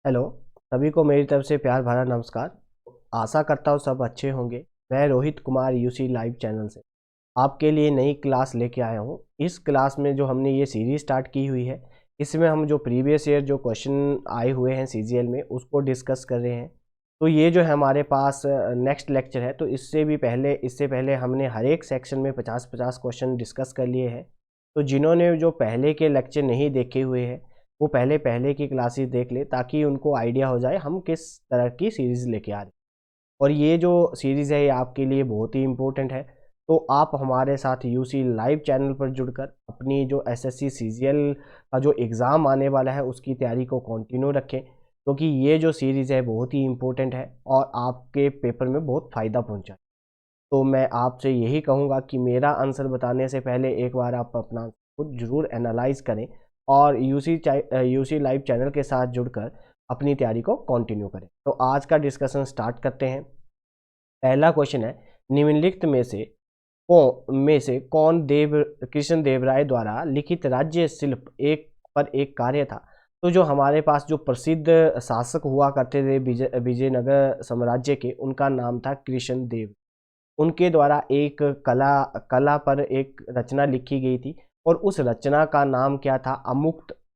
Hello. सभी को मेरी तरफ से प्यार भरा नमस्कार। आशा करता हूँ सब अच्छे होंगे। मैं Rohit Kumar UC live channel से आपके लिए नई क्लास लेके आया हूँ। इस क्लास में जो हमने ये सीरीज स्टार्ट की हुई है, इसमें हम जो प्रीवियस ईयर जो क्वेश्चन आए हुए हैं सीजीएल में उसको डिस्कस कर रहे हैं। तो ये जो है हमारे पास नेक्स्ट लेक्चर है। तो इससे पहले हमने हर एक सेक्शन में 50-50 क्वेश्चन डिस्कस कर लिए हैं। तो जिन्होंने जो पहले के लेक्चर नहीं देखे हुए हैं वो पहले पहले की क्लासेस देख ले, ताकि उनको आइडिया हो जाए हम किस तरह की सीरीज़ लेके आ रहे हैं। और ये जो सीरीज़ है ये आपके लिए बहुत ही इम्पोर्टेंट है। तो आप हमारे साथ यूसी लाइव चैनल पर जुड़कर अपनी जो एसएससी सीजीएल का जो एग्ज़ाम आने वाला है उसकी तैयारी को कंटिन्यू रखें, क्योंकि ये जो सीरीज़ है बहुत ही इम्पोर्टेंट है और आपके पेपर में बहुत फ़ायदा पहुंचाए। तो मैं आपसे यही कहूँगा कि मेरा आंसर बताने से पहले एक बार आप अपना खुद ज़रूर एनालाइज करें और यूसी लाइव चैनल के साथ जुड़कर अपनी तैयारी को कंटिन्यू करें। तो आज का डिस्कशन स्टार्ट करते हैं। पहला क्वेश्चन है, निम्नलिखित में से कौन कृष्ण देव राय द्वारा लिखित राज्य शिल्प एक कार्य था। तो जो हमारे पास जो प्रसिद्ध शासक हुआ करते थे विजयनगर साम्राज्य के, उनका नाम था कृष्ण देव। उनके द्वारा एक कला कला पर एक रचना लिखी गई थी और उस रचना का नाम क्या था,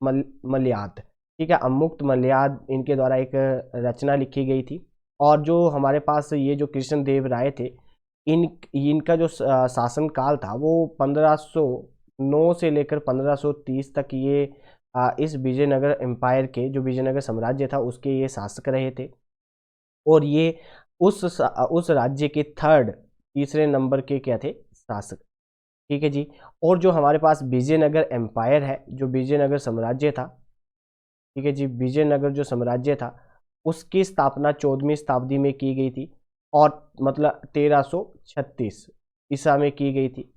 मल्याद। ठीक है, अमुक्त मल्याद इनके द्वारा एक रचना लिखी गई थी। और जो हमारे पास ये जो कृष्ण देव राय थे, इनका जो शासन काल था वो 1509 से लेकर 1530 तक ये इस विजयनगर एम्पायर के, जो विजयनगर साम्राज्य था उसके ये शासक रहे थे। और ये उस राज्य के तीसरे नंबर के क्या थे, शासक। ठीक है जी। और जो हमारे पास विजयनगर एम्पायर है, जो विजयनगर साम्राज्य था, ठीक है जी, विजयनगर जो साम्राज्य था उसकी स्थापना 14वीं शताब्दी में की गई थी और मतलब 1336 ईसा में की गई थी।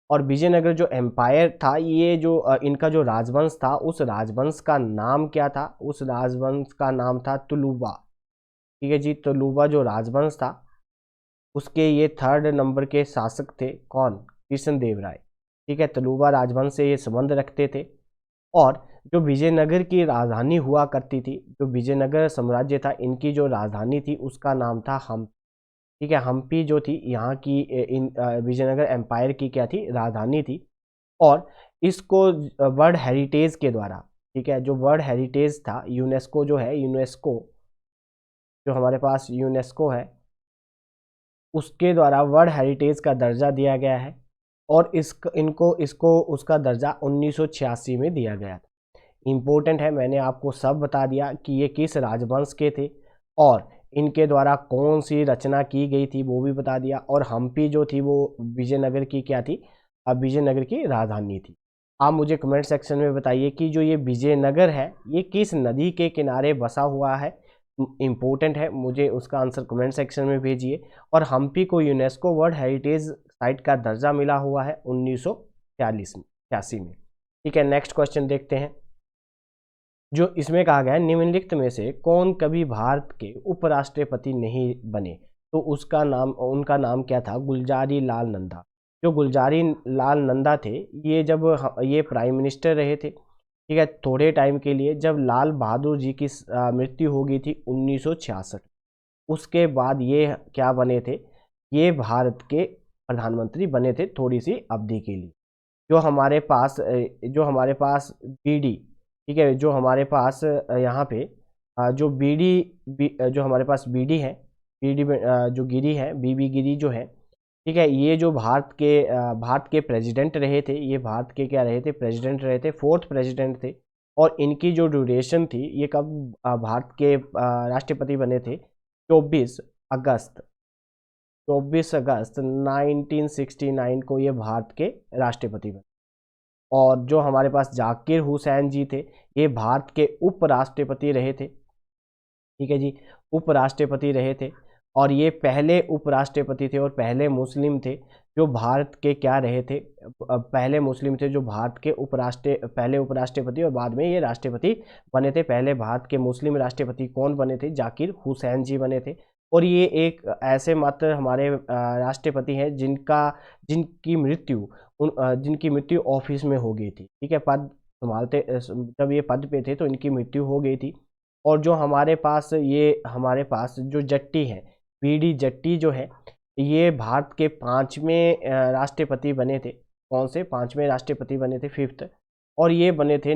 और विजयनगर जो एम्पायर था, ये जो इनका जो राजवंश था, उस राजवंश का नाम क्या था, उस राजवंश का नाम था तुलुवा। ठीक है जी, तुलुवा जो राजवंश था उसके ये थर्ड नंबर के शासक थे, कौन, कृष्णदेव राय। ठीक है, तुलुवा राजवंश से ये संबंध रखते थे। और जो विजयनगर की राजधानी हुआ करती थी, जो विजयनगर साम्राज्य था, इनकी जो राजधानी थी उसका नाम था हम्पी। ठीक है, हम्पी जो थी यहाँ की विजयनगर एम्पायर की क्या थी, राजधानी थी। और इसको वर्ल्ड हेरिटेज के द्वारा, ठीक है, जो वर्ल्ड हेरिटेज था, यूनेस्को जो है, यूनेस्को जो हमारे पास यूनेस्को है, उसके द्वारा वर्ल्ड हेरिटेज का दर्जा दिया गया है। और इसको उसका दर्जा 1986 में दिया गया था। इम्पोर्टेंट है, मैंने आपको सब बता दिया कि ये किस राजवंश के थे और इनके द्वारा कौन सी रचना की गई थी वो भी बता दिया। और हम्पी जो थी वो विजयनगर की क्या थी, अब विजयनगर की राजधानी थी। आप मुझे कमेंट सेक्शन में बताइए कि जो ये विजयनगर है ये किस नदी के किनारे बसा हुआ है। इम्पोर्टेंट है, मुझे उसका आंसर कमेंट सेक्शन में भेजिए। और हम्पी को यूनेस्को वर्ल्ड हेरिटेज साइट का दर्जा मिला हुआ है 1986 में। ठीक है, नेक्स्ट क्वेश्चन देखते हैं। जो इसमें कहा गया है, निम्नलिखित में से कौन कभी भारत के उपराष्ट्रपति नहीं बने। तो उनका नाम क्या था, गुलजारी लाल नंदा। जो गुलजारी लाल नंदा थे, ये जब ये प्राइम मिनिस्टर रहे थे, ठीक है, थोड़े टाइम के लिए, जब लाल बहादुर जी की मृत्यु हो गई थी 1966। उसके बाद ये क्या बने थे, ये भारत के प्रधानमंत्री बने थे थोड़ी सी अवधि के लिए। जो हमारे पास बीडी, ठीक है, जो हमारे पास यहाँ पे जो जो हमारे पास बीडी है, बीडी जो गिरी है, बीबी गिरी जो है, ठीक है, ये जो भारत के प्रेसिडेंट रहे थे, ये भारत के क्या रहे थे, प्रेसिडेंट रहे थे, फोर्थ प्रेसिडेंट थे। और इनकी जो ड्यूरेशन थी, ये कब भारत के राष्ट्रपति बने थे, 24 अगस्त 1969 को ये भारत के राष्ट्रपति बने। और जो हमारे पास जाकिर हुसैन जी थे, ये भारत के उपराष्ट्रपति रहे थे। ठीक है जी, उपराष्ट्रपति रहे थे। और ये पहले उपराष्ट्रपति थे और पहले मुस्लिम थे जो भारत के क्या रहे थे, पहले मुस्लिम थे जो भारत के पहले उपराष्ट्रपति और बाद में ये राष्ट्रपति बने थे। पहले भारत के मुस्लिम राष्ट्रपति कौन बने थे, जाकिर हुसैन जी बने थे। और ये एक ऐसे मात्र हमारे राष्ट्रपति हैं जिनकी मृत्यु ऑफिस में हो गई थी। ठीक है, पद संभालते जब ये पद पे थे तो इनकी मृत्यु हो गई थी। और जो हमारे पास जो जट्टी है, बीडी जट्टी जो है, ये भारत के 5वें राष्ट्रपति बने थे। कौन से 5वें राष्ट्रपति बने थे? 5th। और ये बने थे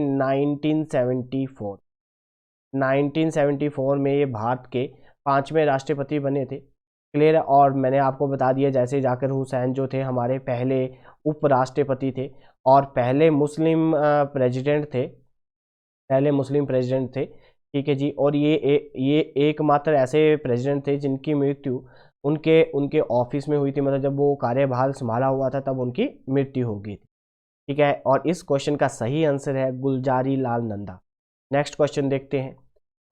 1974 में ये भारत के 5वें राष्ट्रपति बने थे। क्लियर है। और मैंने आपको बता दिया जैसे जाकिर हुसैन जो थे हमारे पहले उपराष्ट्रपति थे और पहले मुस्लिम प्रेसिडेंट थे। ठीक है जी। और ये एकमात्र ऐसे प्रेसिडेंट थे जिनकी मृत्यु उनके उनके ऑफिस में हुई थी, मतलब जब वो कार्यभार संभाला हुआ था तब उनकी मृत्यु हो गई थी। ठीक है। और इस क्वेश्चन का सही आंसर है गुलजारी लाल नंदा। नेक्स्ट क्वेश्चन देखते हैं।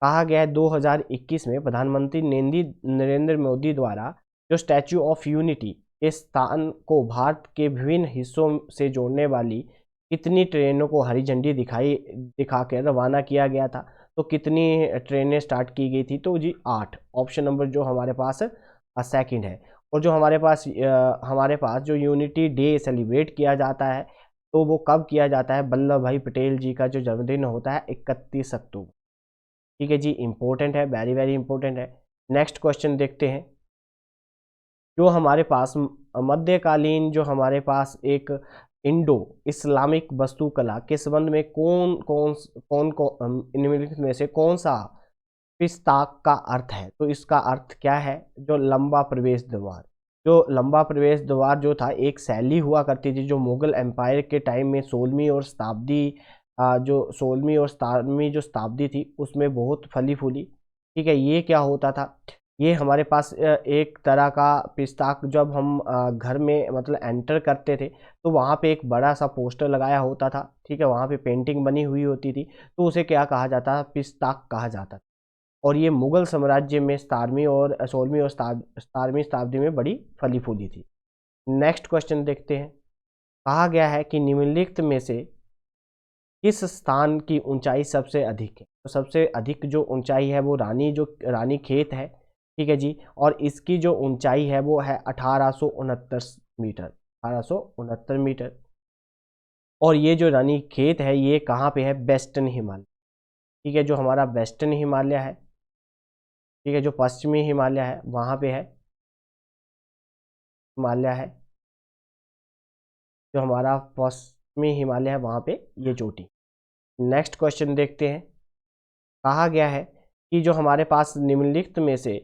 कहा गया है 2021 में प्रधानमंत्री नरेंद्र मोदी द्वारा जो स्टैच्यू ऑफ यूनिटी के स्थान को भारत के विभिन्न हिस्सों से जोड़ने वाली कितनी ट्रेनों को हरी झंडी दिखाकर रवाना किया गया था? तो कितनी ट्रेनें स्टार्ट की गई थी? तो जी 8। ऑप्शन नंबर जो हमारे पास सेकंड है। और जो हमारे पास जो यूनिटी डे सेलिब्रेट किया जाता है तो वो कब किया जाता है? वल्लभ भाई पटेल जी का जो जन्मदिन होता है 31 अक्टूबर। ठीक है जी। इंपॉर्टेंट है, वेरी वेरी इंपॉर्टेंट है। नेक्स्ट क्वेश्चन देखते हैं। जो हमारे पास मध्यकालीन जो हमारे पास एक इंडो इस्लामिक वास्तुकला के संबंध में निम्नलिखित में से कौन सा पिस्ताक का अर्थ है? तो इसका अर्थ क्या है? जो लंबा प्रवेश द्वार। जो लंबा प्रवेश द्वार जो था एक शैली हुआ करती थी जो मुगल एम्पायर के टाइम में 16वीं और 17वीं जो शताब्दी थी उसमें बहुत फली फूली। ठीक है। ये क्या होता था? ये हमारे पास एक तरह का पिस्ताक, जब हम घर में मतलब एंटर करते थे तो वहाँ पे एक बड़ा सा पोस्टर लगाया होता था। ठीक है। वहाँ पे पेंटिंग बनी हुई होती थी तो उसे क्या कहा जाता? पिस्ताक कहा जाता था। और ये मुगल साम्राज्य में 17वीं और 17वीं शताब्दी में बड़ी फली फूली थी। नेक्स्ट क्वेश्चन देखते हैं। कहा गया है कि निम्नलिखित में से किस स्थान की ऊंचाई सबसे अधिक है? तो सबसे अधिक जो ऊंचाई है वो रानी खेत है। ठीक है जी। और इसकी जो ऊंचाई है वो है 1869 मीटर। 1869 मीटर। और ये जो रानी खेत है ये कहाँ पे है? वेस्टर्न हिमालय। ठीक है। जो हमारा वेस्टर्न हिमालय है, ठीक है, जो पश्चिमी हिमालय है वहाँ पे है जो हमारा पश्चिमी हिमालय है वहाँ पे ये चोटी। नेक्स्ट क्वेश्चन देखते हैं। कहा गया है कि जो हमारे पास निम्नलिखित में से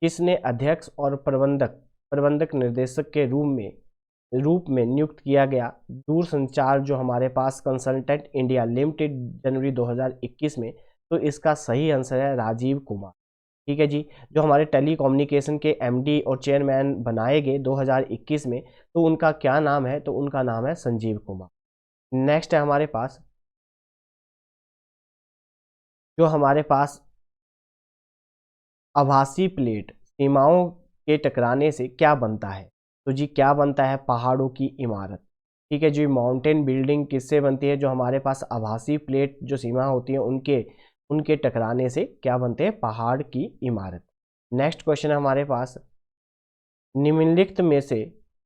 किसने अध्यक्ष और प्रबंधक निर्देशक के रूप में नियुक्त किया गया दूरसंचार जो हमारे पास कंसल्टेंट इंडिया लिमिटेड जनवरी 2021 में? तो इसका सही आंसर है राजीव कुमार। ठीक है जी। जो हमारे टेलीकम्युनिकेशन के एमडी और चेयरमैन बनाए गए 2021 में, तो उनका क्या नाम है? तो उनका नाम है संजीव कुमार। नेक्स्ट है हमारे पास आभासी प्लेट सीमाओं के टकराने से क्या बनता है? तो जी क्या बनता है? पहाड़ों की इमारत। ठीक है जी। माउंटेन बिल्डिंग किससे बनती है? जो हमारे पास आभासी प्लेट जो सीमा होती है उनके टकराने से क्या बनते हैं? पहाड़ की इमारत। नेक्स्ट क्वेश्चन है हमारे पास। निम्नलिखित में से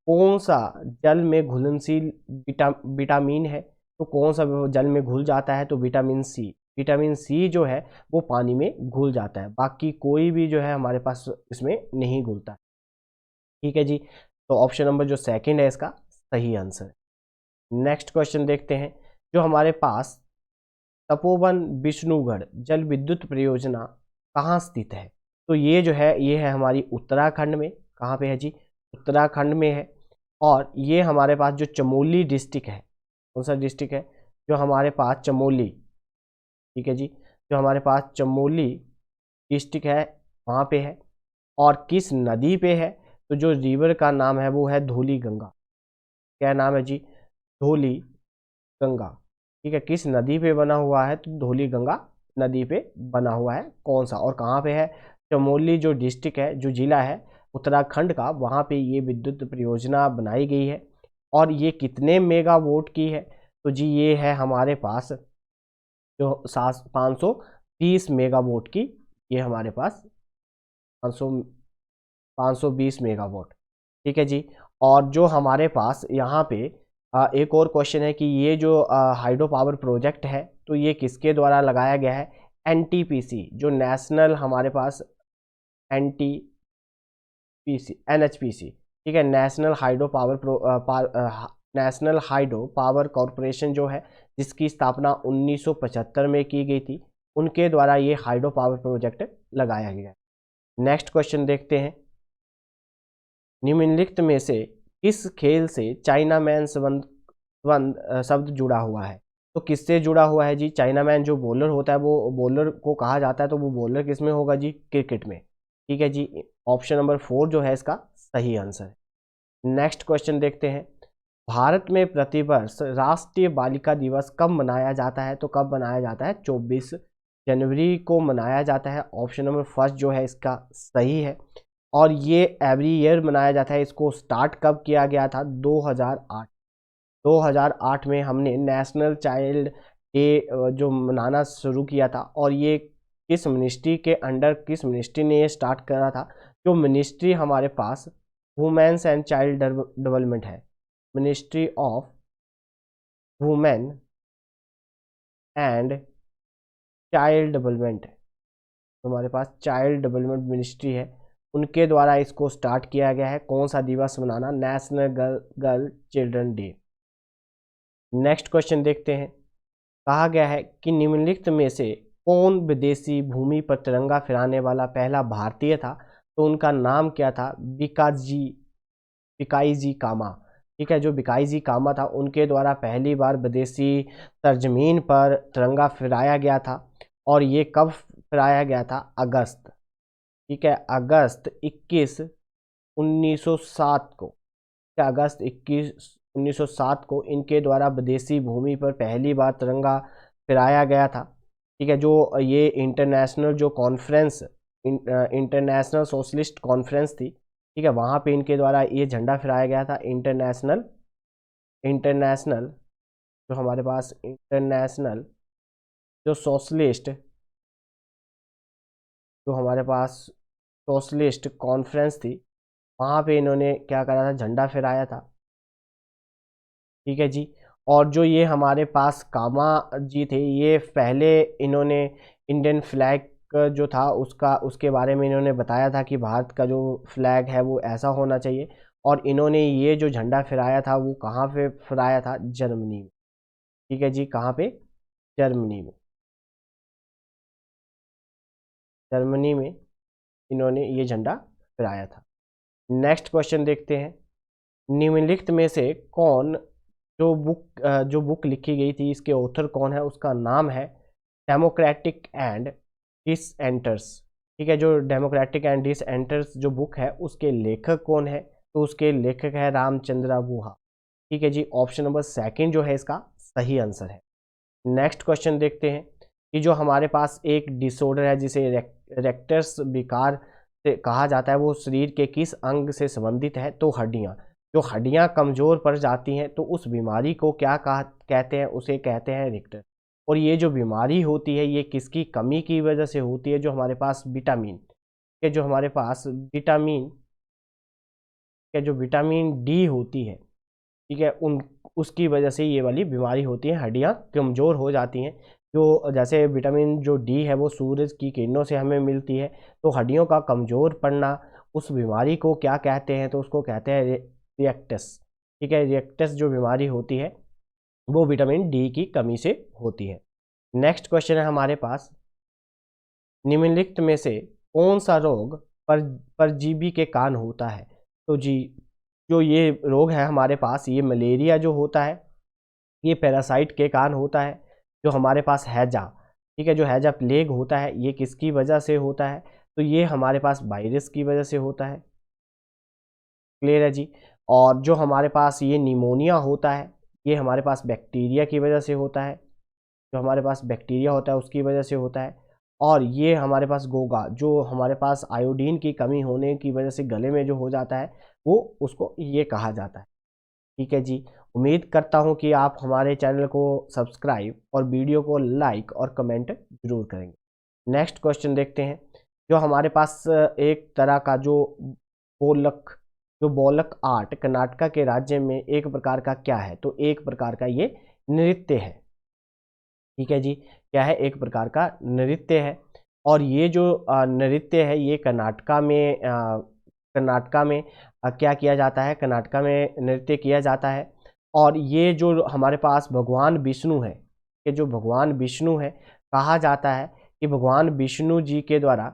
कौन सा जल में घुलनशील विटामिन है? तो कौन सा जल में घुल जाता है? तो विटामिन सी जो है वो पानी में घुल जाता है, बाकी कोई भी जो है हमारे पास इसमें नहीं घुलता। ठीक है जी। तो ऑप्शन नंबर जो सेकंड है इसका सही आंसर। नेक्स्ट क्वेश्चन देखते हैं। जो हमारे पास तपोवन विष्णुगढ़ जल विद्युत परियोजना कहाँ स्थित है? तो ये जो है ये है हमारी उत्तराखंड में। कहाँ पे है जी? उत्तराखंड में है। और ये हमारे पास जो चमोली डिस्ट्रिक्ट है, कौन सा डिस्ट्रिक्ट है? जो हमारे पास चमोली। ठीक है जी। जो हमारे पास चमोली डिस्ट्रिक्ट है वहाँ पे है। और किस नदी पे है? तो जो रिवर का नाम है वो है धौली गंगा। क्या नाम है जी? धौली गंगा। ठीक है। किस नदी पे बना हुआ है? तो धौली गंगा नदी पे बना हुआ है। कौन सा और कहाँ पे है? चमोली जो डिस्ट्रिक्ट है, जो जिला है उत्तराखंड का, वहाँ पे ये विद्युत परियोजना बनाई गई है। और ये कितने मेगावाट की है? तो जी ये है हमारे पास जो 530 मेगावाट की, ये हमारे पास 520 मेगावाट। ठीक है जी। और जो हमारे पास यहाँ पे एक और क्वेश्चन है कि ये जो हाइड्रो पावर प्रोजेक्ट है तो ये किसके द्वारा लगाया गया है? एनटीपीसी जो नेशनल हमारे पास एनटीपीसी एनएचपीसी, ठीक है, नेशनल हाइड्रो पावर कॉरपोरेशन जो है, जिसकी स्थापना 1975 में की गई थी, उनके द्वारा ये हाइड्रो पावर प्रोजेक्ट लगाया गया है। नेक्स्ट क्वेश्चन देखते हैं, निम्नलिखित में से किस खेल से चाइना मैन शब्द जुड़ा हुआ है? तो किससे जुड़ा हुआ है जी? चाइना मैन जो बॉलर होता है, वो बॉलर को कहा जाता है, तो वो बॉलर किस में होगा जी? क्रिकेट में। ठीक है जी, ऑप्शन नंबर 4 जो है इसका सही आंसर है। नेक्स्ट क्वेश्चन देखते हैं, भारत में प्रतिवर्ष राष्ट्रीय बालिका दिवस कब मनाया जाता है? तो कब मनाया जाता है? 24 जनवरी को मनाया जाता है। ऑप्शन नंबर फर्स्ट जो है इसका सही है। और ये एवरी ईयर मनाया जाता है। इसको स्टार्ट कब किया गया था? 2008। 2008 में हमने नेशनल चाइल्ड डे जो मनाना शुरू किया था। और ये किस मिनिस्ट्री के अंडर, किस मिनिस्ट्री ने ये स्टार्ट करा था? जो मिनिस्ट्री हमारे पास वुमेन्स एंड चाइल्ड डेवलपमेंट है, ministry of women and child development, हमारे पास चाइल्ड डेवलपमेंट मिनिस्ट्री है, उनके द्वारा इसको स्टार्ट किया गया है। कौन सा दिवस मनाना? National girl children day. Next question देखते हैं, कहा गया है कि निम्नलिखित में से कौन विदेशी भूमि पर तिरंगा फहराने वाला पहला भारतीय था? तो उनका नाम क्या था? बिकाईजी कामा। ठीक है, जो बिकाईजी कामा था, उनके द्वारा पहली बार विदेशी सरजमीन पर तिरंगा फहराया गया था। और ये कब फहराया गया था? अगस्त, ठीक है, अगस्त 21 1907 को, अगस्त 21 1907 को इनके द्वारा विदेशी भूमि पर पहली बार तिरंगा फहराया गया था। ठीक है, जो ये इंटरनेशनल जो कॉन्फ्रेंस, इंटरनेशनल सोशलिस्ट कॉन्फ्रेंस थी, ठीक है, वहाँ पे इनके द्वारा ये झंडा फहराया गया था। इंटरनेशनल जो हमारे पास इंटरनेशनल जो सोशलिस्ट, जो हमारे पास सोशलिस्ट कॉन्फ्रेंस थी, वहाँ पे इन्होंने क्या करा था? झंडा फहराया था। ठीक है जी, और जो ये हमारे पास कामा जी थे, ये पहले इन्होंने इंडियन फ्लैग जो था उसके बारे में इन्होंने बताया था कि भारत का जो फ्लैग है वो ऐसा होना चाहिए। और इन्होंने ये जो झंडा फहराया था वो कहाँ पे फहराया था? जर्मनी में। ठीक है जी, कहाँ पे? जर्मनी में। जर्मनी में इन्होंने ये झंडा फहराया था। नेक्स्ट क्वेश्चन देखते हैं, निम्नलिखित में से कौन, जो बुक लिखी गई थी, इसके ऑथर कौन है? उसका नाम है डेमोक्रेटिक एंड डिसएंटर्स। ठीक है, जो डेमोक्रेटिक एंड डिसएंटर्स जो बुक है, उसके लेखक कौन है? तो उसके लेखक है रामचंद्र गुहा। ठीक है जी, ऑप्शन नंबर सेकंड जो है इसका सही आंसर है। नेक्स्ट क्वेश्चन देखते हैं कि जो हमारे पास एक डिसऑर्डर है जिसे रेक्टस विकार से कहा जाता है, वो शरीर के किस अंग से संबंधित है? तो हड्डियां। जो हड्डियां कमजोर पड़ जाती हैं तो उस बीमारी को क्या कहते हैं? उसे कहते हैं रिक्टर। और ये जो बीमारी होती है ये किसकी कमी की वजह से होती है? जो हमारे पास विटामिन के, जो हमारे पास विटामिन के, जो विटामिन डी होती है, ठीक है, उसकी वजह से ये वाली बीमारी होती है, हड्डियां कमज़ोर हो जाती हैं। जो जैसे विटामिन जो डी है वो सूरज की किरणों से हमें मिलती है, तो हड्डियों का कमज़ोर पड़ना, उस बीमारी को क्या कहते हैं? तो उसको कहते हैं रिएक्टस। ठीक है, रिएक्टस जो बीमारी होती है वो विटामिन डी की कमी से होती है। नेक्स्ट क्वेश्चन है हमारे पास, निम्नलिखित में से कौन सा रोग परजीवी के कारण होता है? तो जी, जो ये रोग है हमारे पास, ये मलेरिया जो होता है, ये पैरासाइट के कारण होता है। जो हमारे पास हैजा, ठीक है, जो हैजा प्लेग होता है, ये किसकी वजह से होता है? तो ये हमारे पास वायरस की वजह से होता है। क्लियर है जी। और जो हमारे पास ये निमोनिया होता है, ये हमारे पास बैक्टीरिया की वजह से होता है। जो हमारे पास बैक्टीरिया होता है उसकी वजह से होता है। और ये हमारे पास गोगा, जो हमारे पास आयोडीन की कमी होने की वजह से गले में जो हो जाता है, वो उसको ये कहा जाता है। ठीक है जी, उम्मीद करता हूँ कि आप हमारे चैनल को सब्सक्राइब और वीडियो को लाइक और कमेंट जरूर करेंगे। नेक्स्ट क्वेश्चन देखते हैं, जो हमारे पास एक तरह का बोलक बोलक आर्ट कर्नाटका के राज्य में एक प्रकार का क्या है? तो एक प्रकार का ये नृत्य है। ठीक है जी, क्या है, एक प्रकार का नृत्य है। और ये जो नृत्य है ये कर्नाटका में क्या किया जाता है, कर्नाटका में नृत्य किया जाता है। और ये जो हमारे पास भगवान विष्णु है, ये जो भगवान विष्णु है, कहा जाता है कि भगवान विष्णु जी के द्वारा,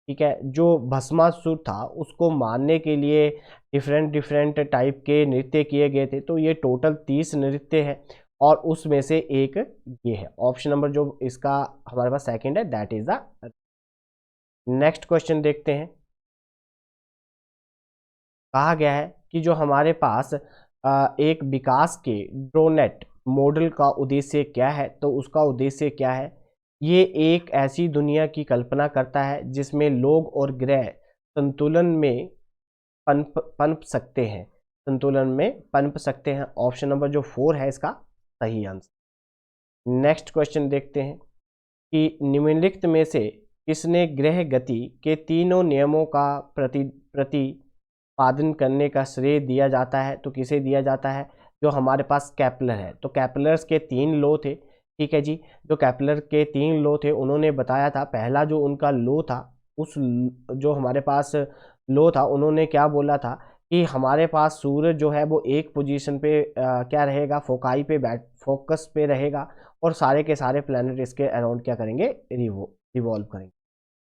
ठीक है, जो भस्मासुर था उसको मारने के लिए डिफरेंट डिफरेंट टाइप के नृत्य किए गए थे। तो ये टोटल 30 नृत्य है और उसमें से एक ये है ऑप्शन नंबर जो इसका हमारे पास सेकंड है, that is the. Next question देखते हैं। कहा गया है कि जो हमारे पास एक विकास के ड्रोनेट मॉडल का उद्देश्य क्या है, तो उसका उद्देश्य क्या है, ये एक ऐसी दुनिया की कल्पना करता है जिसमें लोग और ग्रह संतुलन में पनप सकते हैं, संतुलन में पनप सकते हैं। ऑप्शन नंबर जो 4 है इसका सही आंसर। नेक्स्ट क्वेश्चन देखते हैं कि निम्नलिखित में से किसने ग्रह गति के तीनों नियमों का प्रतिपादन करने का श्रेय दिया जाता है, तो किसे दिया जाता है, जो हमारे पास कैपलर है। तो कैपलर्स के 3 लॉ थे, ठीक है जी, जो कैपलर के 3 लॉ थे उन्होंने बताया था। पहला जो उनका लॉ था, उस जो हमारे पास लॉ था, उन्होंने क्या बोला था कि हमारे पास सूरज जो है वो एक पोजीशन पे क्या रहेगा, फोकस पे रहेगा और सारे के सारे प्लैनेट इसके अराउंड क्या करेंगे, रिवॉल्व करेंगे।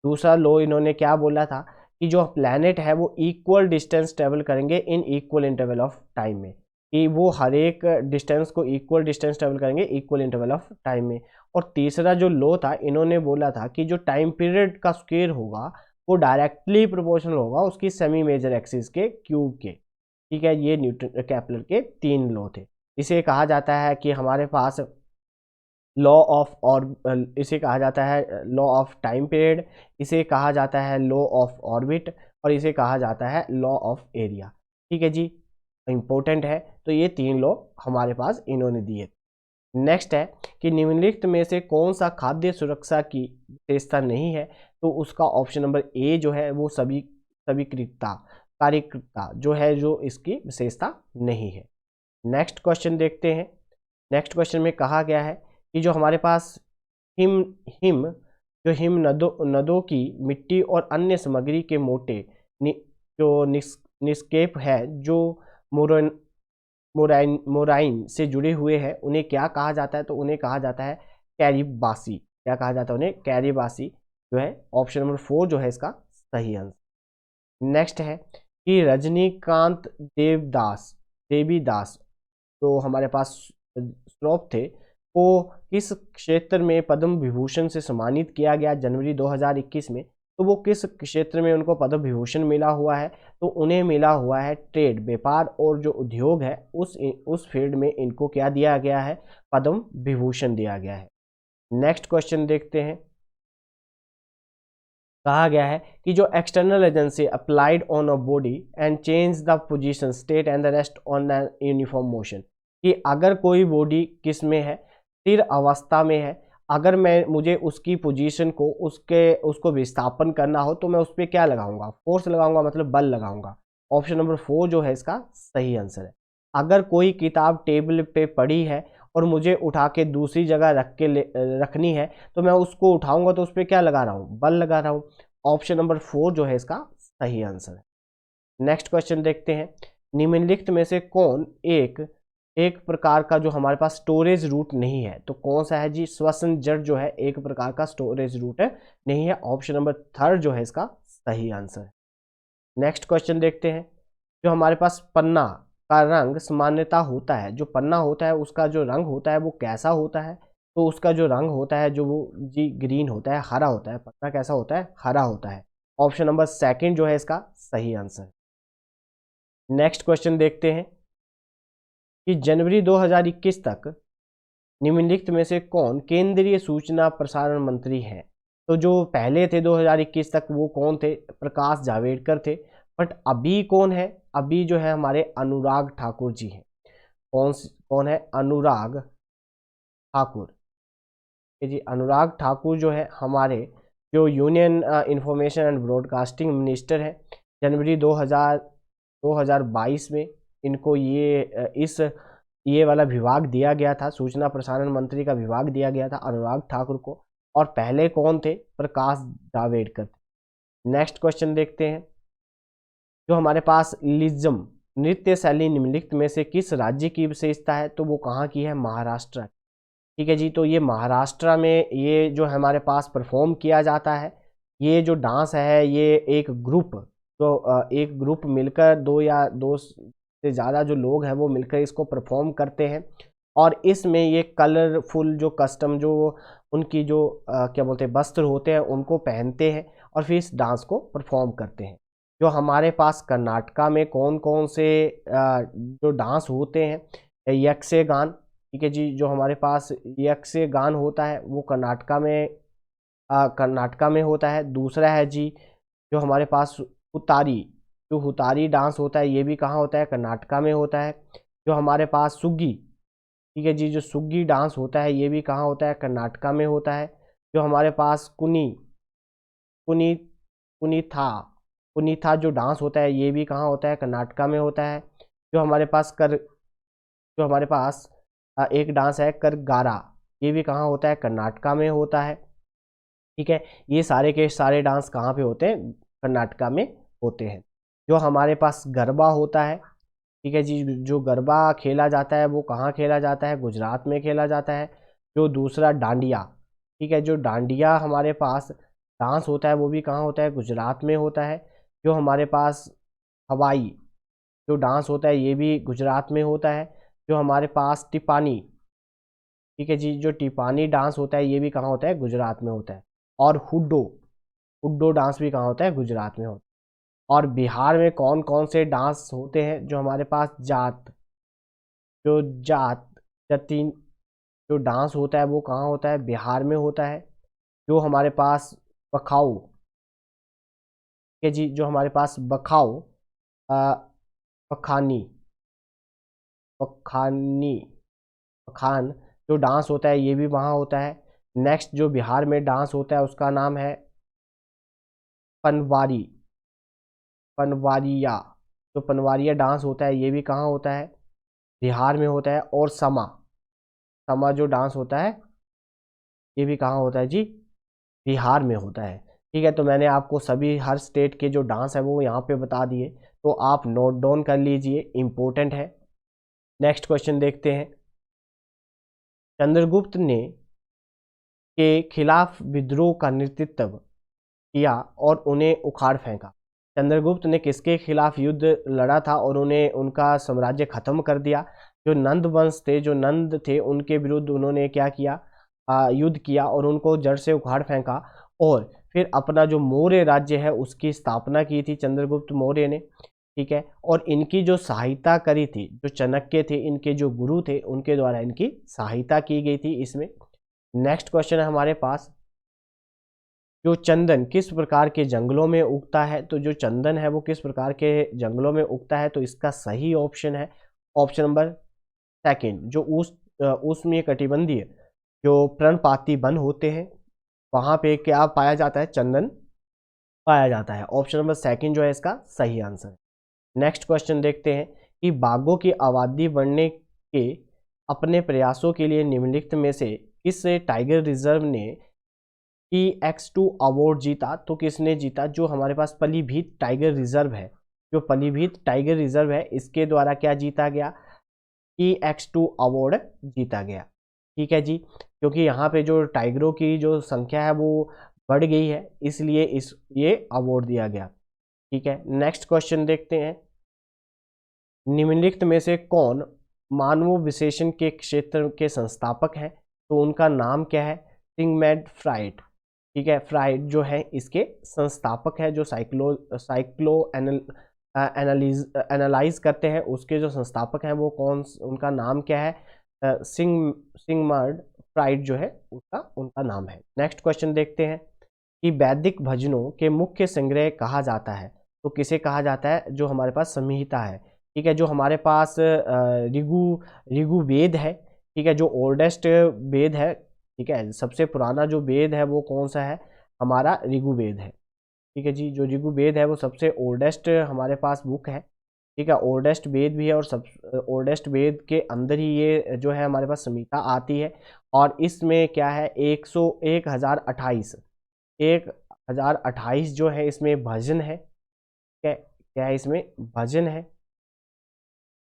दूसरा लॉ इन्होंने क्या बोला था कि जो प्लैनेट है वो इक्वल डिस्टेंस ट्रेवल करेंगे in equal interval of time में, कि वो हर एक डिस्टेंस को इक्वल डिस्टेंस ट्रेवल करेंगे इक्वल इंटरवल ऑफ टाइम में। और तीसरा जो लॉ था, इन्होंने बोला था कि जो टाइम पीरियड का स्क्वायर होगा वो डायरेक्टली प्रोपोर्शनल होगा उसकी सेमी मेजर एक्सिस के क्यूब के। ठीक है, ये न्यूटन कैपलर के 3 लॉ थे। इसे कहा जाता है कि हमारे पास लॉ ऑफ, और इसे कहा जाता है लॉ ऑफ टाइम पीरियड, इसे कहा जाता है लॉ ऑफ ऑर्बिट, और इसे कहा जाता है लॉ ऑफ एरिया। ठीक है जी, इंपॉर्टेंट है। तो ये 3 लॉ हमारे पास इन्होंने दिए। नेक्स्ट है कि निम्नलिखित में से कौन सा खाद्य सुरक्षा की विशेषता नहीं है, तो उसका ऑप्शन नंबर ए जो है वो सभी कार्यकर्ता जो है, जो इसकी विशेषता नहीं है। नेक्स्ट क्वेश्चन देखते हैं। नेक्स्ट क्वेश्चन में कहा गया है कि जो हमारे पास हिम हिम जो हिम नदों की मिट्टी और अन्य सामग्री के मोटे जो निस्केप है, जो मोराइन से जुड़े हुए हैं, उन्हें क्या कहा जाता है, तो उन्हें कहा जाता है कैरिबासी। क्या कहा जाता है उन्हें, कैरिबासी जो है। ऑप्शन नंबर 4 जो है इसका सही आंसर। नेक्स्ट है कि रजनीकांत देवीदास जो हमारे पास श्रॉफ थे, को किस क्षेत्र में पद्म विभूषण से सम्मानित किया गया जनवरी 2021 में, तो वो किस क्षेत्र में उनको पद्म विभूषण मिला हुआ है, तो उन्हें मिला हुआ है ट्रेड, व्यापार और जो उद्योग है उस फील्ड में इनको क्या दिया गया है, पद्म विभूषण दिया गया है। नेक्स्ट क्वेश्चन देखते हैं। कहा गया है कि जो external agency applied on a body and change the position state and the rest on the uniform motion, कि अगर कोई बॉडी किस में है, स्थिर अवस्था में है, अगर मुझे उसकी पोजीशन को उसको विस्थापन करना हो तो मैं उस पर क्या लगाऊंगा, फोर्स लगाऊंगा, मतलब बल लगाऊंगा। ऑप्शन नंबर 4 जो है इसका सही आंसर है। अगर कोई किताब टेबल पे पड़ी है और मुझे उठा के दूसरी जगह रखनी है, तो मैं उसको उठाऊंगा तो उस पर क्या लगा रहा हूँ, बल लगा रहा हूँ। ऑप्शन नंबर 4 जो है इसका सही आंसर है। नेक्स्ट क्वेश्चन देखते हैं। निम्नलिखित में से कौन एक प्रकार का जो हमारे पास स्टोरेज रूट नहीं है, तो कौन सा है जी, श्वसन जड़ जो है एक प्रकार का स्टोरेज रूट नहीं है। ऑप्शन नंबर 3 जो है इसका सही आंसर है। नेक्स्ट क्वेश्चन देखते हैं। जो हमारे पास पन्ना का रंग सामान्यता होता है, जो पन्ना होता है उसका जो रंग होता है वो कैसा होता है, तो उसका जो रंग होता है जो वो जी ग्रीन होता है, हरा होता है। पन्ना कैसा होता है, हरा होता है। ऑप्शन नंबर 2 जो है इसका सही आंसर है। नेक्स्ट क्वेश्चन देखते हैं कि जनवरी 2021 तक निम्नलिखित में से कौन केंद्रीय सूचना प्रसारण मंत्री हैं, तो जो पहले थे 2021 तक वो कौन थे, प्रकाश जावड़ेकर थे। बट अभी कौन है, अभी जो है हमारे अनुराग ठाकुर जी हैं। कौन है, अनुराग ठाकुर। जी, अनुराग ठाकुर जो है हमारे जो union information and broadcasting minister है, जनवरी 2022 में इनको ये इस ये वाला विभाग दिया गया था, सूचना प्रसारण मंत्री का विभाग दिया गया था अनुराग ठाकुर को, और पहले कौन थे? प्रकाश जावड़ेकर। नेक्स्ट क्वेश्चन देखते हैं। जो हमारे पास लिज्जम नृत्य शैली निम्नलिखित में से किस राज्य की विशेषता है? तो वो कहाँ की है? महाराष्ट्र। ठीक है जी, तो ये महाराष्ट्र में ये जो हमारे पास परफॉर्म किया जाता है, ये जो डांस है ये एक ग्रुप, तो एक ग्रुप मिलकर दो या दो से ज़्यादा जो लोग हैं वो मिलकर इसको परफॉर्म करते हैं, और इसमें ये कलरफुल जो कस्टम जो उनकी जो क्या बोलते हैं वस्त्र होते हैं उनको पहनते हैं और फिर इस डांस को परफॉर्म करते हैं। जो हमारे पास कर्नाटका में कौन कौन से जो डांस होते हैं, यक्षगान। ठीक है जी, जो हमारे पास यक्षगान होता है वो कर्नाटका में होता है। दूसरा है जी जो हमारे पास हुतारी, जो हुतारी डांस होता है ये भी कहाँ होता है? कर्नाटका में होता है। जो हमारे पास सुग्गी, ठीक है जी, जो सुग्गी डांस होता है ये भी कहाँ होता है? कर्नाटका में होता है। जो हमारे पास कुनी कुनी कुनीथा कुनीथा जो डांस होता है ये भी कहाँ होता है? कर्नाटका में होता है। जो हमारे पास एक डांस है करगारा, ये भी कहाँ होता है? कर्नाटका में होता है। ठीक है, ये सारे के सारे डांस कहाँ पे होते हैं? कर्नाटका में होते हैं। जो हमारे पास गरबा होता है, ठीक है जी, जो गरबा खेला जाता है वो कहाँ खेला जाता है? गुजरात में खेला जाता है। जो दूसरा डांडिया, ठीक है, जो डांडिया हमारे पास डांस होता है वो भी कहाँ होता है? गुजरात में होता है। जो हमारे पास हवाई जो डांस होता है ये भी गुजरात में होता है। जो हमारे पास टिपानी, ठीक है जी, जो टिपानी डांस होता है ये भी कहाँ होता है? गुजरात में होता है। और हुड्डो हुड्डो डांस भी कहाँ होता है? गुजरात में होता है। और बिहार में कौन कौन से डांस होते हैं? जो हमारे पास जो जतीन जो डांस होता है वो कहाँ होता है? बिहार में होता है। जो हमारे पास बखाऊ, ठीक है जी, जो हमारे पास बखाऊ अ, पखानी पखानी पखान जो डांस होता है ये भी वहाँ होता है। नेक्स्ट जो बिहार में डांस होता है उसका नाम है पनवारी पनवारिया। जो पनवारिया डांस होता है ये भी कहाँ होता है? बिहार में होता है। और समा समा जो डांस होता है ये भी कहाँ होता है जी? बिहार में होता है। ठीक है, तो मैंने आपको सभी हर स्टेट के जो डांस है वो यहाँ पे बता दिए, तो आप नोट डाउन कर लीजिए, इम्पोर्टेंट है। नेक्स्ट क्वेश्चन देखते हैं। चंद्रगुप्त ने के खिलाफ विद्रोह का नेतृत्व किया और उन्हें उखाड़ फेंका। चंद्रगुप्त ने किसके खिलाफ युद्ध लड़ा था और उन्हें उनका साम्राज्य खत्म कर दिया? जो नंद वंश थे, जो नंद थे, उनके विरुद्ध उन्होंने क्या किया? युद्ध किया और उनको जड़ से उखाड़ फेंका, और फिर अपना जो मौर्य राज्य है उसकी स्थापना की थी चंद्रगुप्त मौर्य ने। ठीक है, और इनकी जो सहायता करी थी, जो चाणक्य थे इनके जो गुरु थे उनके द्वारा इनकी सहायता की गई थी इसमें। नेक्स्ट क्वेश्चन है हमारे पास, जो चंदन किस प्रकार के जंगलों में उगता है? तो जो चंदन है वो किस प्रकार के जंगलों में उगता है? तो इसका सही ऑप्शन है ऑप्शन नंबर सेकंड, जो उष्णीय कटिबंधीय जो पर्णपाती वन होते हैं वहां पे क्या पाया जाता है? चंदन पाया जाता है। ऑप्शन नंबर सेकंड जो है इसका सही आंसर है। नेक्स्ट क्वेश्चन देखते हैं कि बाघों की आबादी बढ़ने के अपने प्रयासों के लिए निम्नलिखित में से किस टाइगर रिजर्व ने TX2 अवार्ड जीता? तो किसने जीता? जो हमारे पास पलीभीत टाइगर रिजर्व है, जो पलीभीत टाइगर रिजर्व है इसके द्वारा क्या जीता गया? TX2 अवार्ड जीता गया। ठीक है जी, क्योंकि यहाँ पे जो टाइगरों की जो संख्या है वो बढ़ गई है इसलिए ये अवार्ड दिया गया। ठीक है, नेक्स्ट क्वेश्चन देखते हैं। निम्नलिखित में से कौन मानव विशेषण के क्षेत्र के संस्थापक हैं? तो उनका नाम क्या है? Sigmund Freud. ठीक है, फ्राइड जो है इसके संस्थापक है, जो साइक्लो एनालाइज करते हैं उसके जो संस्थापक हैं वो उनका नाम क्या है? सिगमंड फ्राइड जो है उनका नाम है। नेक्स्ट क्वेश्चन देखते हैं कि वैदिक भजनों के मुख्य संग्रह कहा जाता है? तो किसे कहा जाता है? जो हमारे पास संहिता है, ठीक है, जो हमारे पास ऋग्वेद है, ठीक है, जो ओल्डेस्ट वेद है, ठीक है, सबसे पुराना जो वेद है वो कौन सा है? हमारा ऋग्वेद है। ठीक है जी, जो ऋग्वेद है वो सबसे ओल्डेस्ट हमारे पास बुक है। ठीक है, ओल्डेस्ट वेद भी है और सब ओल्डेस्ट वेद के अंदर ही ये जो है हमारे पास संहिता आती है। और इसमें क्या है 1028 1028 जो है इसमें भजन है। क्या क्या है इसमें भजन है।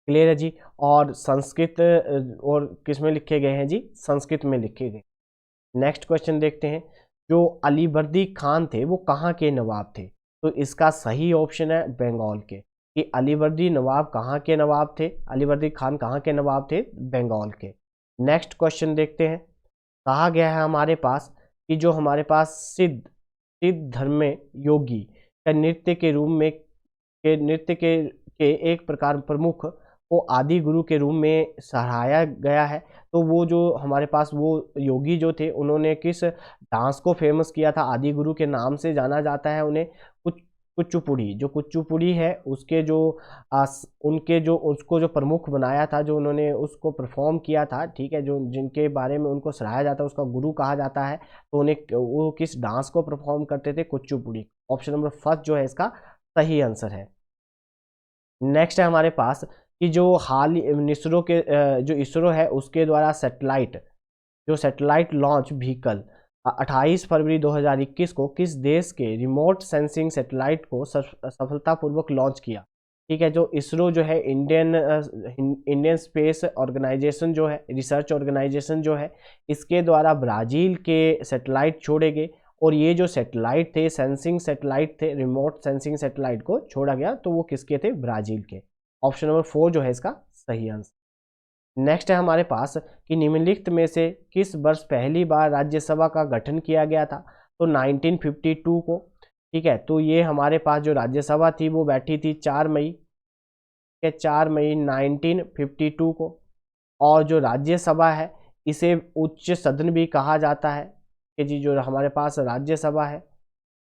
क्लियर है जी। और संस्कृत और किस में लिखे गए हैं जी, संस्कृत में लिखे गए। नेक्स्ट क्वेश्चन देखते हैं, जो अलीवर्दी खान थे वो कहाँ के नवाब थे। तो इसका सही ऑप्शन है बंगाल के, कि अलीवर्दी नवाब कहाँ के नवाब थे, अलीवर्दी खान कहाँ के नवाब थे, बंगाल के। नेक्स्ट क्वेश्चन देखते हैं, कहा गया है हमारे पास कि जो हमारे पास सिद्ध धर्म में योगी का नृत्य के रूप में के एक प्रकार प्रमुख को आदि गुरु के रूप में सराहाया गया है। तो वो जो हमारे पास वो योगी जो थे उन्होंने किस डांस को फेमस किया था, आदि गुरु के नाम से जाना जाता है उन्हें। कुच्चुपुड़ी, जो कुच्चुपुड़ी है उसके जो उनके जो उसको जो प्रमुख बनाया था, जो उन्होंने उसको परफॉर्म किया था, ठीक है, जो जिनके बारे में उनको सराहाया जाता है उसका गुरु कहा जाता है। तो उन्हें वो किस डांस को परफॉर्म करते थे, कुच्चुपुड़ी। ऑप्शन नंबर फर्स्ट जो है इसका सही आंसर है। नेक्स्ट है हमारे पास कि जो हाल इसरो के जो इसरो है उसके द्वारा सैटेलाइट लॉन्च व्हीकल 28 फरवरी 2021 को किस देश के रिमोट सेंसिंग सैटेलाइट को सफलतापूर्वक लॉन्च किया। ठीक है, जो इसरो जो है इंडियन स्पेस ऑर्गेनाइजेशन जो है, रिसर्च ऑर्गेनाइजेशन जो है, इसके द्वारा ब्राज़ील के सैटेलाइट छोड़े गए। और ये जो सैटेलाइट थे, सेंसिंग सैटेलाइट थे, रिमोट सेंसिंग सैटेलाइट को छोड़ा गया, तो वो किसके थे, ब्राज़ील के। ऑप्शन नंबर 4 जो है इसका सही आंसर। नेक्स्ट है हमारे पास कि निम्नलिखित में से किस वर्ष पहली बार राज्यसभा का गठन किया गया था। तो 1952 को। ठीक है, तो ये हमारे पास जो राज्यसभा थी वो बैठी थी 4 मई 1952 को। और जो राज्यसभा है इसे उच्च सदन भी कहा जाता है कि जी जो हमारे पास राज्यसभा है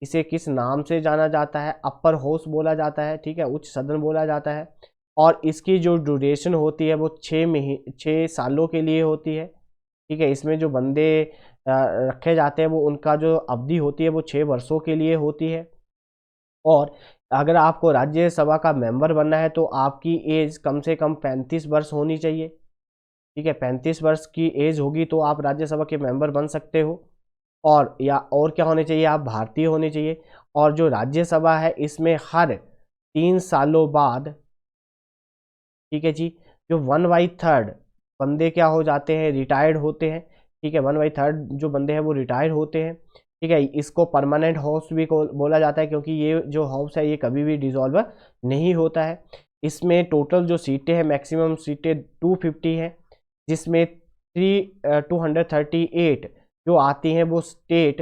इसे किस नाम से जाना जाता है, अपर हाउस बोला जाता है, ठीक है, उच्च सदन बोला जाता है। और इसकी जो ड्यूरेशन होती है वो 6 सालों के लिए होती है। ठीक है, इसमें जो बंदे रखे जाते हैं वो उनका जो अवधि होती है वो 6 वर्षों के लिए होती है। और अगर आपको राज्यसभा का मेंबर बनना है तो आपकी एज कम से कम 35 वर्ष होनी चाहिए। ठीक है, 35 वर्ष की एज होगी तो आप राज्यसभा के मेंबर बन सकते हो। और या और क्या होने चाहिए, आप भारतीय होने चाहिए। और जो राज्यसभा है इसमें हर 3 सालों बाद, ठीक है जी, जो 1/3 बंदे क्या हो जाते हैं, रिटायर्ड होते हैं। ठीक है, 1/3 जो बंदे हैं वो रिटायर होते हैं। ठीक है, इसको परमानेंट हाउस भी बोला जाता है क्योंकि ये जो हाउस है ये कभी भी डिसॉल्व नहीं होता है। इसमें टोटल जो सीटें हैं, मैक्सिमम सीटें 250 हैं, जिसमें 238 जो आती हैं वो स्टेट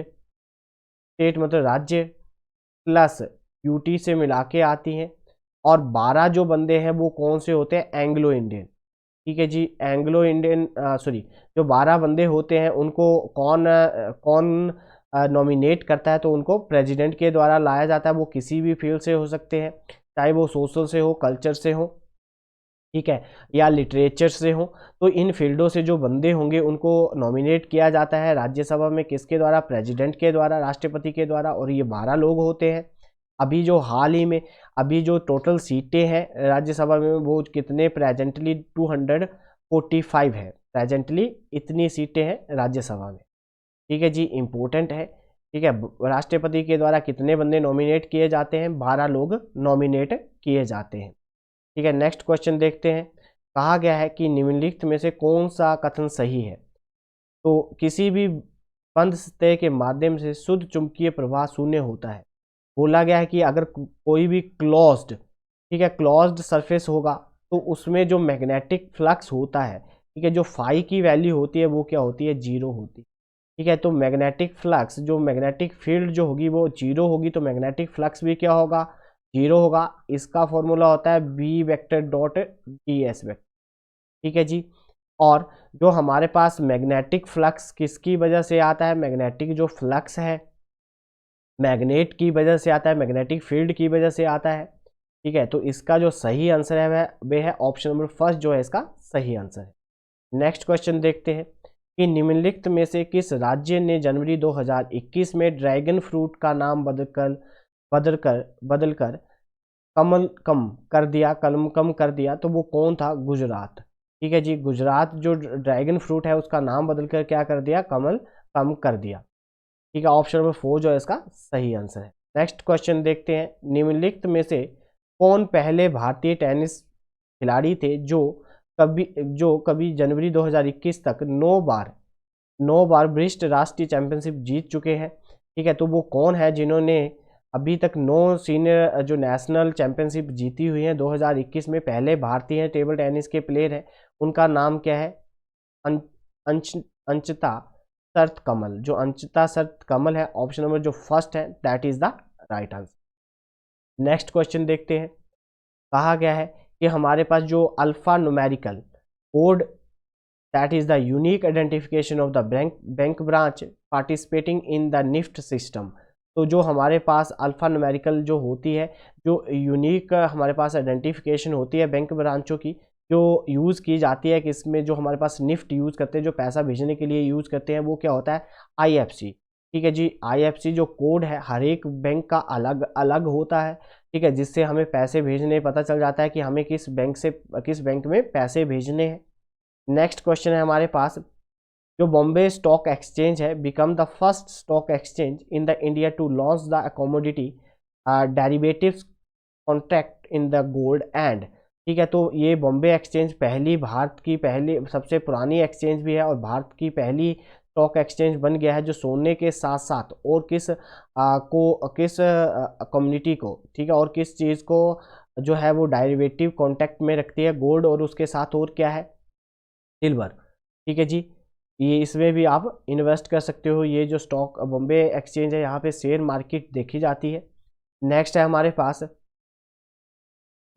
मतलब राज्य प्लस यूटी से मिला के आती हैं। और 12 जो बंदे हैं वो कौन से होते हैं, एंग्लो इंडियन। ठीक है जी, एंग्लो इंडियन सॉरी, जो 12 बंदे होते हैं उनको कौन नॉमिनेट करता है, तो उनको प्रेसिडेंट के द्वारा लाया जाता है। वो किसी भी फील्ड से हो सकते हैं, चाहे वो सोशल से हो, कल्चर से हो, ठीक है, या लिटरेचर से हो। तो इन फील्डों से जो बंदे होंगे उनको नॉमिनेट किया जाता है राज्यसभा में, किसके द्वारा, प्रेसिडेंट के द्वारा, राष्ट्रपति के द्वारा। और ये 12 लोग होते हैं। अभी जो हाल ही में अभी जो टोटल सीटें हैं राज्यसभा में वो कितने, प्रेजेंटली 245 है। प्रेजेंटली इतनी सीटें हैं राज्यसभा में। ठीक है जी, इम्पोर्टेंट है। ठीक है, राष्ट्रपति के द्वारा कितने बंदे नॉमिनेट किए जाते हैं, 12 लोग नॉमिनेट किए जाते हैं। ठीक है, नेक्स्ट क्वेश्चन देखते हैं। कहा गया है कि निम्नलिखित में से कौन सा कथन सही है। तो किसी भी बंद सतह के माध्यम से शुद्ध चुंबकीय प्रवाह शून्य होता है। बोला गया है कि अगर कोई भी क्लोज्ड, ठीक है, क्लोज्ड सरफेस होगा तो उसमें जो मैग्नेटिक फ्लक्स होता है, ठीक है, जो फाई की वैल्यू होती है वो क्या होती है, 0 होती है। ठीक है, तो मैग्नेटिक फ्लक्स, जो मैग्नेटिक फील्ड जो होगी वो 0 होगी, तो मैग्नेटिक फ्लक्स भी क्या होगा, 0 होगा। इसका फॉर्मूला होता है B vector dot D S vector. ठीक है जी। और जो हमारे पास मैग्नेटिक फ्लक्स किसकी वजह से आता है, मैग्नेटिक जो फ्लक्स है मैग्नेट की वजह से आता है, मैग्नेटिक फील्ड की वजह से आता है। ठीक है, तो इसका जो सही आंसर है वह है ऑप्शन नंबर फर्स्ट जो है इसका सही आंसर है। नेक्स्ट क्वेश्चन देखते हैं कि निम्नलिखित में से किस राज्य ने जनवरी 2021 में ड्रैगन फ्रूट का नाम बदलकर कमल कम कर दिया, कलम कम कर दिया, तो वो कौन था? गुजरात। ठीक है जी, गुजरात जो ड्रैगन फ्रूट है उसका नाम बदल कर क्या कर दिया? कमल कम कर दिया। ठीक है, ऑप्शन नंबर 4 जो है इसका सही आंसर है। नेक्स्ट क्वेश्चन देखते हैं, निम्नलिखित में से कौन पहले भारतीय टेनिस खिलाड़ी थे जो कभी जनवरी 2021 तक 9 बार वरिष्ठ राष्ट्रीय चैंपियनशिप जीत चुके हैं? ठीक है, तो वो कौन है जिन्होंने अभी तक 9 सीनियर जो नेशनल चैंपियनशिप जीती हुई है 2021 में, पहले भारतीय टेबल टेनिस के प्लेयर हैं, उनका नाम क्या है? अंचिता शरत कमल। जो अंचिता शरत कमल है, ऑप्शन नंबर जो फर्स्ट है that is the right answer. Next question देखते हैं, कहा गया है कि हमारे पास जो alpha numerical code that is the unique identification of the bank branch participating in the NEFT system. तो जो हमारे पास अल्फा न्यूमेरिकल जो होती है, जो यूनिक हमारे पास आइडेंटिफिकेशन होती है बैंक ब्रांचों की, जो यूज़ की जाती है कि इसमें जो हमारे पास निफ्ट यूज़ करते हैं, जो पैसा भेजने के लिए यूज़ करते हैं, वो क्या होता है? IFC। ठीक है जी, IFC जो कोड है हर एक बैंक का अलग अलग होता है। ठीक है, जिससे हमें पैसे भेजने पता चल जाता है कि हमें किस बैंक में पैसे भेजने हैं। नेक्स्ट क्वेश्चन है हमारे पास, जो बॉम्बे स्टॉक एक्सचेंज है become the first stock exchange in the India to launch the commodity derivatives contract in the gold and. ठीक है, तो ये बॉम्बे एक्सचेंज भारत की पहली सबसे पुरानी एक्सचेंज भी है और भारत की पहली स्टॉक एक्सचेंज बन गया है जो सोने के साथ साथ और किस कम्युनिटी को, ठीक है, और किस चीज़ को जो है वो डेरिवेटिव कॉन्ट्रैक्ट में रखती है? गोल्ड और उसके साथ और क्या है? सिल्वर। ठीक है जी, ये इसमें भी आप इन्वेस्ट कर सकते हो। ये जो स्टॉक बॉम्बे एक्सचेंज है, यहाँ पे शेयर मार्केट देखी जाती है। नेक्स्ट है हमारे पास,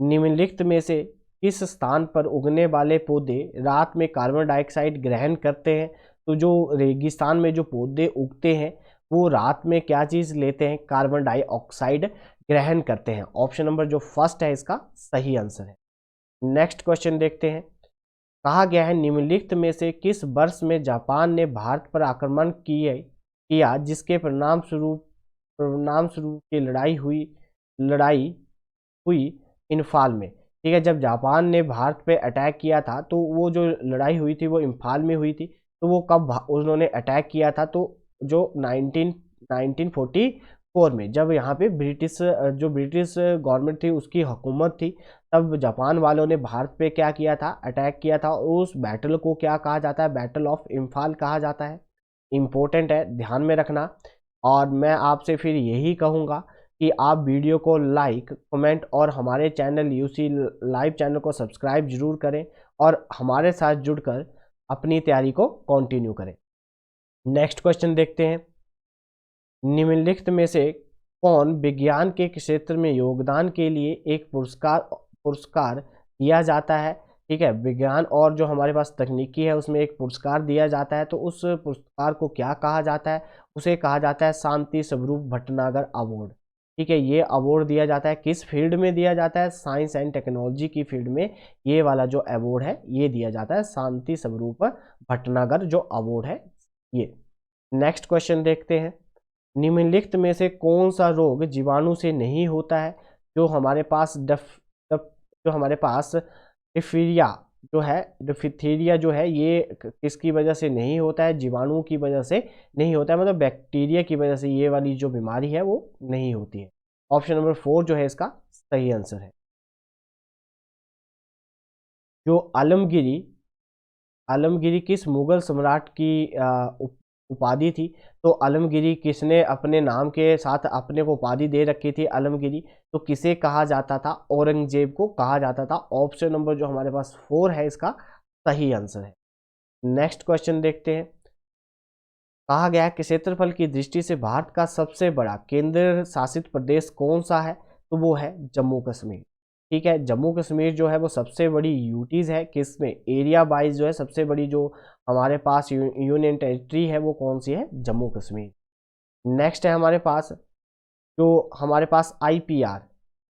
निम्नलिखित में से किस स्थान पर उगने वाले पौधे रात में कार्बन डाइऑक्साइड ग्रहण करते हैं? तो जो रेगिस्तान में जो पौधे उगते हैं वो रात में क्या चीज़ लेते हैं? कार्बन डाइऑक्साइड ग्रहण करते हैं। ऑप्शन नंबर जो फर्स्ट है इसका सही आंसर है। नेक्स्ट क्वेश्चन देखते हैं, कहा गया है निम्नलिखित में से किस वर्ष में जापान ने भारत पर आक्रमण किया जिसके परिणाम स्वरूप की लड़ाई हुई इम्फाल में? ठीक है, जब जापान ने भारत पे अटैक किया था तो वो जो लड़ाई हुई थी वो इम्फाल में हुई थी। तो वो कब उन्होंने अटैक किया था? तो जो 1944 में, जब यहाँ पे ब्रिटिश गवर्नमेंट थी उसकी हुकूमत थी, तब जापान वालों ने भारत पे क्या किया था? अटैक किया था। उस बैटल को क्या कहा जाता है? बैटल ऑफ इम्फाल कहा जाता है। इम्पोर्टेंट है, ध्यान में रखना। और मैं आपसे फिर यही कहूँगा कि आप वीडियो को लाइक, कमेंट और हमारे चैनल यूसी लाइव चैनल को सब्सक्राइब जरूर करें और हमारे साथ जुड़कर अपनी तैयारी को कंटिन्यू करें। नेक्स्ट क्वेश्चन देखते हैं, निम्नलिखित में से कौन विज्ञान के क्षेत्र में योगदान के लिए एक पुरस्कार दिया जाता है? ठीक है, विज्ञान और जो हमारे पास तकनीकी है उसमें एक पुरस्कार दिया जाता है, तो उस पुरस्कार को क्या कहा जाता है? उसे कहा जाता है शांति स्वरूप भटनागर अवार्ड। ठीक है, ये अवार्ड दिया जाता है किस फील्ड में दिया जाता है? साइंस एंड टेक्नोलॉजी की फील्ड में ये वाला जो अवार्ड है ये दिया जाता है, शांति स्वरूप भटनागर जो अवार्ड है ये। नेक्स्ट क्वेश्चन देखते हैं, निम्नलिखित में से कौन सा रोग जीवाणु से नहीं होता है? जो हमारे पास डिफथीरिया जो है ये किसकी वजह से नहीं होता है? जीवाणु की वजह से नहीं होता है, मतलब बैक्टीरिया की वजह से ये वाली जो बीमारी है वो नहीं होती है। ऑप्शन नंबर 4 जो है इसका सही आंसर है। जो आलमगिरी किस मुगल सम्राट की उपाधि थी? तो आलमगिरी किसने अपने नाम के साथ अपने को उपाधि दे रखी थी आलमगिरी? तो किसे कहा जाता था? औरंगजेब को कहा जाता था। ऑप्शन नंबर जो हमारे पास 4 है इसका सही आंसर है। नेक्स्ट क्वेश्चन देखते हैं, कहा गया है कि क्षेत्रफल की दृष्टि से भारत का सबसे बड़ा केंद्र शासित प्रदेश कौन सा है? तो वो है जम्मू कश्मीर। ठीक है, जम्मू कश्मीर जो है वो सबसे बड़ी यूटीज़ है किसमें? एरिया वाइज जो है सबसे बड़ी जो हमारे पास यूनियन टेरिटरी है वो कौन सी है? जम्मू कश्मीर। नेक्स्ट है हमारे पास, जो हमारे पास IPR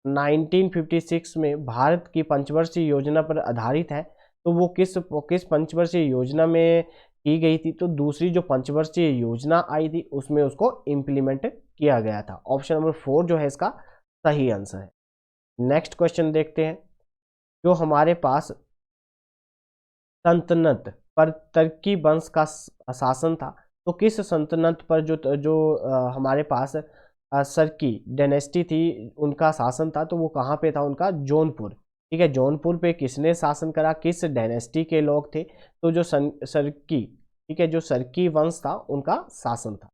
1956 में भारत की पंचवर्षीय योजना पर आधारित है, तो वो किस पंचवर्षीय योजना में की गई थी? तो दूसरी जो पंचवर्षीय योजना आई थी उसमें उसको इम्प्लीमेंट किया गया था। ऑप्शन नंबर 4 जो है इसका सही आंसर है। नेक्स्ट क्वेश्चन देखते हैं। जो हमारे पास सल्तनत पर तुर्की वंश का शासन था, तो किस सल्तनत पर जो हमारे पास सर्की डायनेस्टी थी उनका शासन था, तो वो कहाँ पे था? उनका जौनपुर। ठीक है, जौनपुर पे किसने शासन करा, किस डायनेस्टी के लोग थे? तो जो सर्की, ठीक है, जो सर्की वंश था उनका शासन था।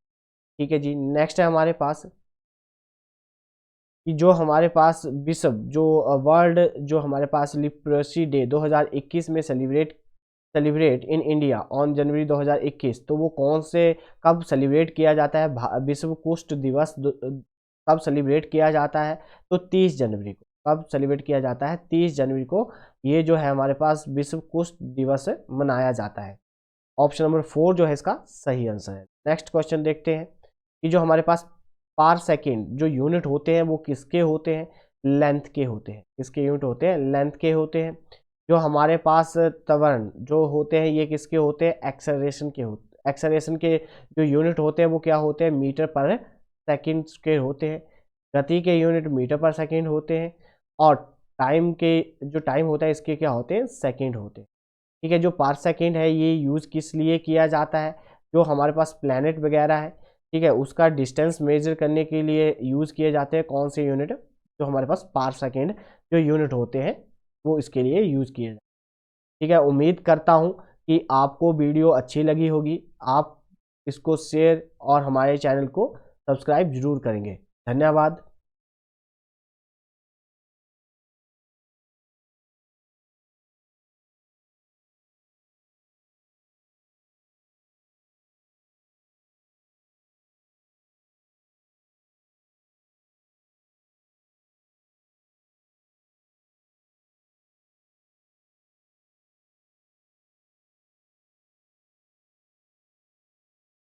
ठीक है जी। नेक्स्ट है हमारे पास कि जो हमारे पास विश्व जो वर्ल्ड जो हमारे पास लिप्रोसी डे 2021 में celebrate in India on January 2021, तो वो कौन से कब सेलिब्रेट किया जाता है? विश्व कुष्ठ दिवस कब सेलिब्रेट किया जाता है? तो 30 जनवरी को। कब सेलिब्रेट किया जाता है? 30 जनवरी को ये जो है हमारे पास विश्व कुष्ठ दिवस मनाया जाता है। ऑप्शन नंबर 4 जो है इसका सही आंसर है। नेक्स्ट क्वेश्चन देखते हैं कि जो हमारे पास पार सेकेंड जो यूनिट होते हैं वो किसके होते हैं? लेंथ के होते हैं। किसके यूनिट होते हैं? लेंथ के होते हैं। जो हमारे पास त्वरण जो होते हैं ये किसके होते हैं? एक्सेलरेशन के होते। एक्सेलरेशन के जो यूनिट होते हैं वो क्या होते हैं? मीटर पर सेकेंड के होते हैं। गति के यूनिट मीटर पर सेकेंड होते हैं। और टाइम के जो टाइम होता है इसके क्या होते हैं? सेकेंड होते हैं। ठीक है, जो पार सेकेंड है ये यूज़ किस लिए किया जाता है? जो हमारे पास प्लैनेट वगैरह है, ठीक है, उसका डिस्टेंस मेजर करने के लिए यूज़ किए जाते हैं कौन से यूनिट? जो हमारे पास पार सेकेंड जो यूनिट होते हैं वो इसके लिए यूज़ किए जाते हैं। ठीक है, उम्मीद करता हूँ कि आपको वीडियो अच्छी लगी होगी। आप इसको शेयर और हमारे चैनल को सब्सक्राइब जरूर करेंगे। धन्यवाद।